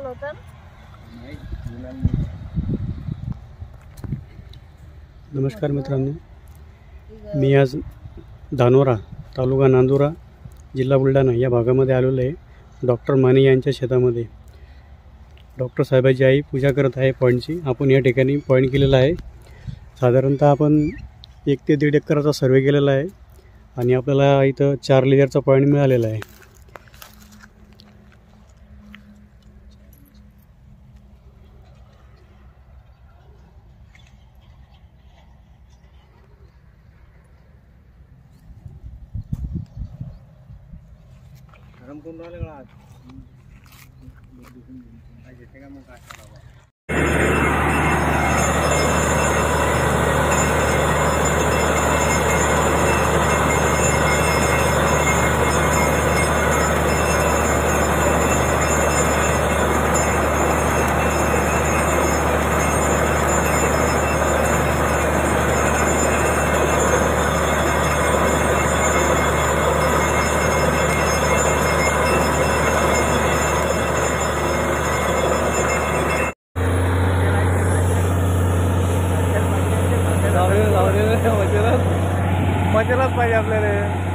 होतं. नमस्कार मित्रांनो, मी आज धानोरा तालुका नांदुरा जिल्हा बुलढाणा या भागामध्ये आलेलो आहे. डॉक्टर माने यांच्या शेतामध्ये डॉक्टर साहेबाची आई पूजा करत आहे पॉईंटची. आपण या ठिकाणी पॉईंट केलेला आहे. साधारणतः आपण 1 ते 1.5 एकराचा सर्वे केलेला आहे आणि आपल्याला इथं 4 लेयरचा पॉईंट मिळालेला आहे. गरम करून राहिले का आज येते का मग काय मजेलाच पाहिजे आपल्याला.